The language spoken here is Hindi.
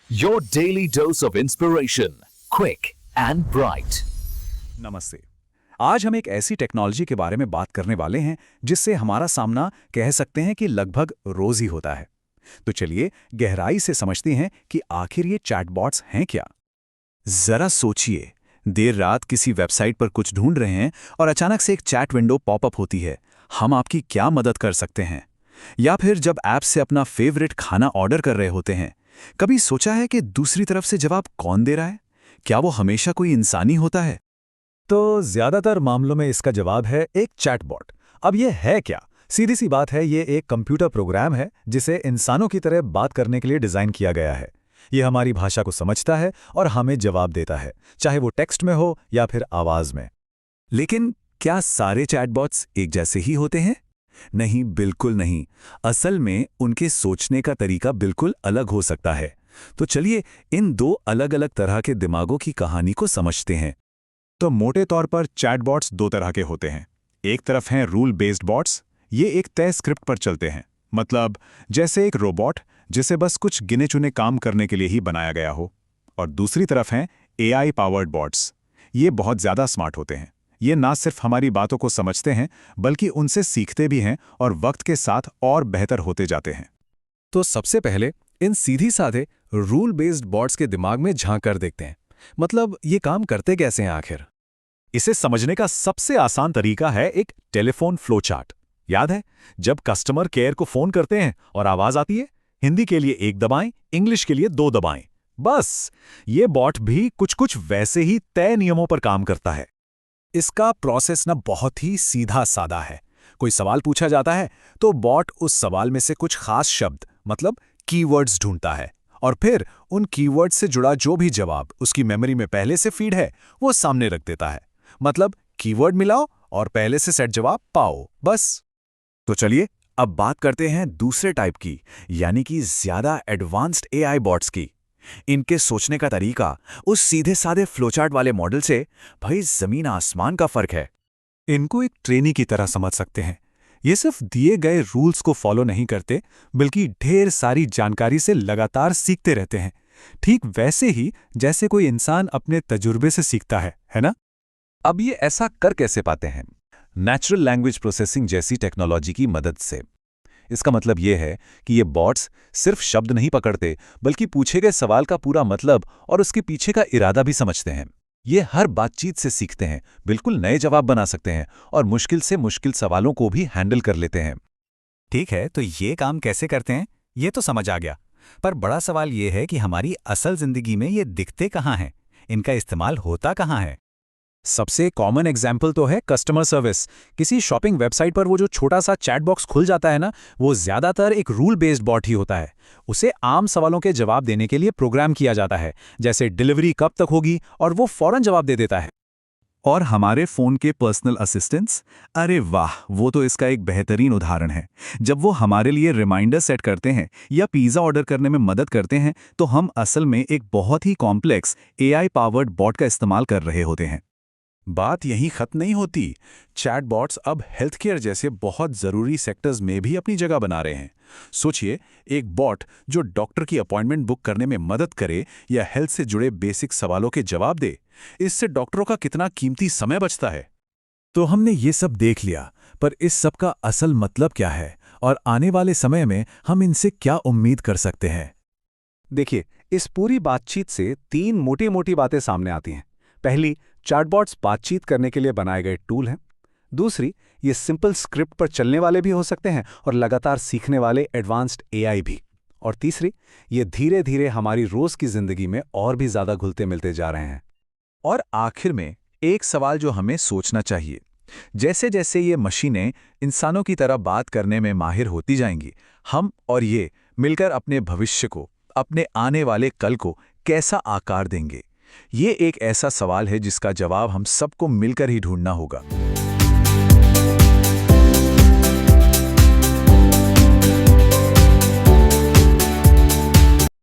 Your daily dose of inspiration, quick and bright. नमस्ते। आज हम एक ऐसी टेक्नोलॉजी के बारे में बात करने वाले हैं जिससे हमारा सामना कह सकते हैं कि लगभग रोज ही होता है। तो चलिए गहराई से समझते हैं कि आखिर ये चैटबॉट्स हैं क्या। जरा सोचिए, देर रात किसी वेबसाइट पर कुछ ढूंढ रहे हैं और अचानक से एक चैट विंडो पॉपअप होती है। हम आपकी क्या मदद कर सकते हैं? या फिर जब ऐप से अपना फेवरेट खाना ऑर्डर कर रहे होते हैं, कभी सोचा है कि दूसरी तरफ से जवाब कौन दे रहा है? क्या वो हमेशा कोई इंसानी होता है? तो ज्यादातर मामलों में इसका जवाब है एक चैटबॉट। अब ये है क्या? सीधी सी बात है, ये एक कंप्यूटर प्रोग्राम है जिसे इंसानों की तरह बात करने के लिए डिजाइन किया गया है। ये हमारी भाषा को समझता है और हमें जवाब देता है, चाहे वो टेक्स्ट में हो या फिर आवाज में। लेकिन क्या सारे चैटबॉट्स एक जैसे ही होते हैं? नहीं, बिल्कुल नहीं। असल में उनके सोचने का तरीका बिल्कुल अलग हो सकता है। तो चलिए इन दो अलग अलग तरह के दिमागों की कहानी को समझते हैं। तो मोटे तौर पर चैटबॉट्स दो तरह के होते हैं। एक तरफ हैं रूल बेस्ड बॉट्स। ये एक तय स्क्रिप्ट पर चलते हैं, मतलब जैसे एक रोबोट जिसे बस कुछ गिने चुने काम करने के लिए ही बनाया गया हो। और दूसरी तरफ हैं एआई पावर्ड बॉट्स। ये बहुत ज्यादा स्मार्ट होते हैं। ये ना सिर्फ हमारी बातों को समझते हैं बल्कि उनसे सीखते भी हैं और वक्त के साथ और बेहतर होते जाते हैं। तो सबसे पहले इन सीधी साधे रूल बेस्ड बॉट्स के दिमाग में झांक कर देखते हैं। मतलब ये काम करते कैसे हैं आखिर? इसे समझने का सबसे आसान तरीका है एक टेलीफोन फ्लो चार्ट। याद है, जब कस्टमर केयर को फोन करते हैं और आवाज आती है, हिंदी के लिए 1 दबाएं, इंग्लिश के लिए 2 दबाएं। बस ये बॉट भी कुछ वैसे ही तय नियमों पर काम करता है। इसका प्रोसेस ना बहुत ही सीधा सादा है। कोई सवाल पूछा जाता है तो बॉट उस सवाल में से कुछ खास शब्द, मतलब कीवर्ड्स ढूंढता है और फिर उन कीवर्ड्स से जुड़ा जो भी जवाब उसकी मेमोरी में पहले से फीड है वो सामने रख देता है। मतलब कीवर्ड मिलाओ और पहले से सेट जवाब पाओ, बस। तो चलिए अब बात करते हैं दूसरे टाइप की, यानी कि ज्यादा एडवांस्ड एआई बॉट्स की। इनके सोचने का तरीका उस सीधे साधे फ्लोचार्ट वाले मॉडल से भाई जमीन आसमान का फर्क है। इनको एक ट्रेनी की तरह समझ सकते हैं। ये सिर्फ दिए गए रूल्स को फॉलो नहीं करते, बल्कि ढेर सारी जानकारी से लगातार सीखते रहते हैं। ठीक वैसे ही जैसे कोई इंसान अपने तजुर्बे से सीखता है ना? अब ये ऐसा कर कैसे पाते हैं? नेचुरल लैंग्वेज प्रोसेसिंग जैसी टेक्नोलॉजी की मदद से। इसका मतलब ये है कि ये बॉट्स सिर्फ शब्द नहीं पकड़ते, बल्कि पूछे गए सवाल का पूरा मतलब और उसके पीछे का इरादा भी समझते हैं। ये हर बातचीत से सीखते हैं, बिल्कुल नए जवाब बना सकते हैं और मुश्किल से मुश्किल सवालों को भी हैंडल कर लेते हैं। ठीक है, तो ये काम कैसे करते हैं ये तो समझ आ गया, पर बड़ा सवाल ये है कि हमारी असल जिंदगी में ये दिखते कहाँ हैं, इनका इस्तेमाल होता कहाँ है? सबसे कॉमन एग्जाम्पल तो है कस्टमर सर्विस। किसी शॉपिंग वेबसाइट पर वो जो छोटा सा चैट बॉक्स खुल जाता है ना, वो ज्यादातर एक रूल बेस्ड बॉट ही होता है। उसे आम सवालों के जवाब देने के लिए प्रोग्राम किया जाता है, जैसे डिलीवरी कब तक होगी, और वो फौरन जवाब दे देता है। और हमारे फोन के पर्सनल असिस्टेंट्स, अरे वाह, वो तो इसका एक बेहतरीन उदाहरण है। जब वो हमारे लिए रिमाइंडर सेट करते हैं या पिज़्ज़ा ऑर्डर करने में मदद करते हैं, तो हम असल में एक बहुत ही कॉम्प्लेक्स एआई पावर्ड बॉट का इस्तेमाल कर रहे होते हैं। बात यहीं खत्म नहीं होती। चैटबॉट्स अब हेल्थ केयर जैसे बहुत ज़रूरी सेक्टर्स में भी अपनी जगह बना रहे हैं। सोचिए, एक बॉट जो डॉक्टर की अपॉइंटमेंट बुक करने में मदद करे या हेल्थ से जुड़े बेसिक सवालों के जवाब दे, इससे डॉक्टरों का कितना कीमती समय बचता है। तो हमने ये सब देख लिया, पर इस सब का असल मतलब क्या है और आने वाले समय में हम इनसे क्या उम्मीद कर सकते हैं? देखिए, इस पूरी बातचीत से 3 मोटी-मोटी बातें सामने आती हैं। पहली, चैटबॉट्स बातचीत करने के लिए बनाए गए टूल हैं। दूसरी, ये सिंपल स्क्रिप्ट पर चलने वाले भी हो सकते हैं और लगातार सीखने वाले एडवांस्ड एआई भी। और तीसरी, ये धीरे धीरे हमारी रोज की जिंदगी में और भी ज्यादा घुलते मिलते जा रहे हैं। और आखिर में एक सवाल जो हमें सोचना चाहिए, जैसे जैसे ये मशीनें इंसानों की तरह बात करने में माहिर होती जाएंगी, हम और ये मिलकर अपने भविष्य को, अपने आने वाले कल को कैसा आकार देंगे? ये एक ऐसा सवाल है जिसका जवाब हम सबको मिलकर ही ढूंढना होगा।